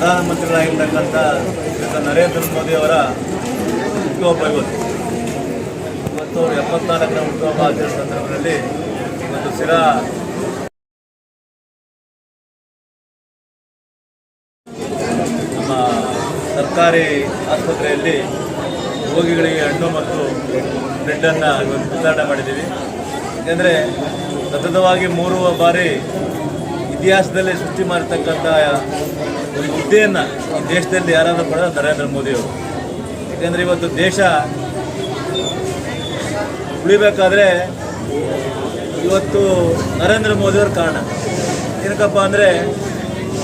ಪ್ರಧಾನಮಂತ್ರಿಗಳಾಗಿರ್ತಕ್ಕಂಥ ನರೇಂದ್ರ ಮೋದಿ ಅವರ ಹುಟ್ಟುಹಬ್ಬ ಇವತ್ತು ಅವರು 74ನೇ ಹುಟ್ಟುಹಬ್ಬ ಆಚರಿಸಿದ ಸಂದರ್ಭದಲ್ಲಿ ಇವತ್ತು ಸಿರಾ ನಮ್ಮ ಸರ್ಕಾರಿ ಆಸ್ಪತ್ರೆಯಲ್ಲಿ ರೋಗಿಗಳಿಗೆ ಹಣ್ಣು ಮತ್ತು ಬ್ರೆಡ್ಡನ್ನು ಇವತ್ತು ವಿತರಣೆ ಮಾಡಿದ್ದೀವಿ. ಯಾಕೆಂದರೆ ಸತತವಾಗಿ 3 ಬಾರಿ ಇತಿಹಾಸದಲ್ಲಿ ಸೃಷ್ಟಿ ಮಾಡಿರ್ತಕ್ಕಂಥ ಒಂದು ಹುದ್ದೆಯನ್ನು ಈ ದೇಶದಲ್ಲಿ ಯಾರಾದರೂ ಕೂಡ ನರೇಂದ್ರ ಮೋದಿಯವರು. ಯಾಕೆಂದರೆ ಇವತ್ತು ದೇಶ ಉಳಿಬೇಕಾದ್ರೆ ಇವತ್ತು ನರೇಂದ್ರ ಮೋದಿಯವ್ರ ಕಾರಣ. ಏನಕ್ಕಪ್ಪ ಅಂದರೆ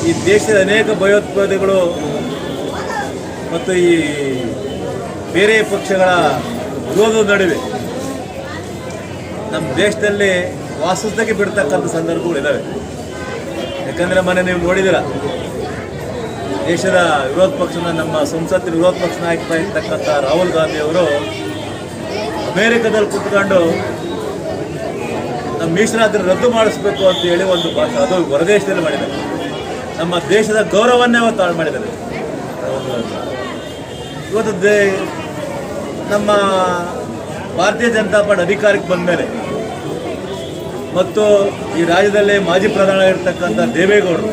ಈ ದೇಶದ ಅನೇಕ ಭಯೋತ್ಪಾದಕಗಳು ಮತ್ತು ಈ ಬೇರೆ ಪಕ್ಷಗಳ ವಿರೋಧದ ನಡುವೆ ನಮ್ಮ ದೇಶದಲ್ಲಿ ವಾಸಿಸೋದಕ್ಕೆ ಬಿಡ್ತಕ್ಕಂಥ ಸಂದರ್ಭಗಳು ಇದ್ದಾವೆ. ಯಾಕಂದರೆ ಮೊನ್ನೆ ನೀವು ನೋಡಿದ್ದೀರ, ದೇಶದ ವಿರೋಧ ಪಕ್ಷದ ನಮ್ಮ ಸಂಸತ್ತಿನ ವಿರೋಧ ಪಕ್ಷ ನಾಯಕರಾಗಿರ್ತಕ್ಕಂಥ ರಾಹುಲ್ ಗಾಂಧಿ ಅವರು ಅಮೇರಿಕಾದಲ್ಲಿ ಕುತ್ಕೊಂಡು ನಮ್ಮ ಮೀಸಲಾತಿ ರದ್ದು ಮಾಡಿಸ್ಬೇಕು ಅಂತ ಹೇಳಿ ಒಂದು ಭಾಷೆ, ಅದು ಹೊರದೇಶದಲ್ಲಿ ಮಾಡಿದ್ದಾರೆ. ನಮ್ಮ ದೇಶದ ಗೌರವನ್ನೇ ಅವತ್ತು ಹಾಳು ಮಾಡಿದ್ದಾರೆ. ಇವತ್ತು ನಮ್ಮ ಭಾರತೀಯ ಜನತಾ ಪಾರ್ಟಿ ಅಧಿಕಾರಕ್ಕೆ ಬಂದ ಮೇಲೆ ಮತ್ತು ಈ ರಾಜ್ಯದಲ್ಲಿ ಮಾಜಿ ಪ್ರಧಾನಿ ಆಗಿರ್ತಕ್ಕಂಥ ದೇವೇಗೌಡರು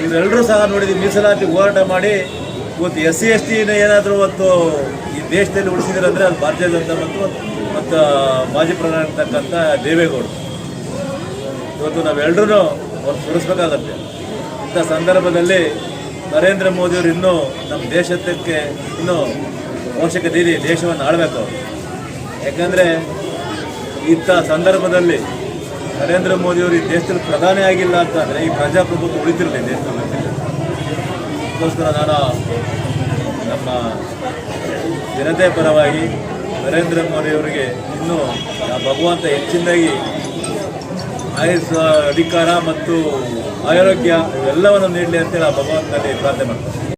ಇವರೆಲ್ಲರೂ ಸಹ ನೋಡಿದ್ದೀವಿ, ಮೀಸಲಾತಿ ಹೋರಾಟ ಮಾಡಿ ಇವತ್ತು SC/ST ಏನಾದರೂ ಇವತ್ತು ಈ ದೇಶದಲ್ಲಿ ಉಳಿಸಿದ್ರೆ ಅದು ಭಾರತೀಯ ಜನತಾ ಮತ್ತು ಮಾಜಿ ಪ್ರಧಾನಿ ಆಗಿರ್ತಕ್ಕಂಥ ದೇವೇಗೌಡರು. ಇವತ್ತು ನಾವೆಲ್ಲರೂ ಅವ್ರು ಸುರಿಸ್ಬೇಕಾಗತ್ತೆ. ಇಂಥ ಸಂದರ್ಭದಲ್ಲಿ ನರೇಂದ್ರ ಮೋದಿಯವರು ಇನ್ನೂ ನಮ್ಮ ದೇಶಕ್ಕೆ ಇನ್ನೂ ಅವಶ್ಯಕತೆ ಇದೆ, ದೇಶವನ್ನು ಆಳಬೇಕು ಅವರು. ಯಾಕಂದರೆ ಇಂಥ ಸಂದರ್ಭದಲ್ಲಿ ನರೇಂದ್ರ ಮೋದಿಯವರು ಈ ದೇಶದಲ್ಲಿ ಪ್ರಧಾನಿ ಆಗಿಲ್ಲ ಅಂತಂದರೆ ಈ ಪ್ರಜಾಪ್ರಭುತ್ವ ಉಳಿತಿರಲಿ ದೇಶದಲ್ಲಿ. ಅದಕ್ಕೋಸ್ಕರ ನಾನು ನಮ್ಮ ಜನತೆ ಪರವಾಗಿ ನರೇಂದ್ರ ಮೋದಿಯವರಿಗೆ ಇನ್ನೂ ಭಗವಂತ ಹೆಚ್ಚಿನದಾಗಿ ಅಧಿಕಾರ ಮತ್ತು ಆರೋಗ್ಯ ಇವೆಲ್ಲವನ್ನು ನೀಡಲಿ ಅಂತೇಳಿ ಆ ಭಗವಂತನಲ್ಲಿ ಪ್ರಾರ್ಥನೆ ಮಾಡ್ತಾರೆ.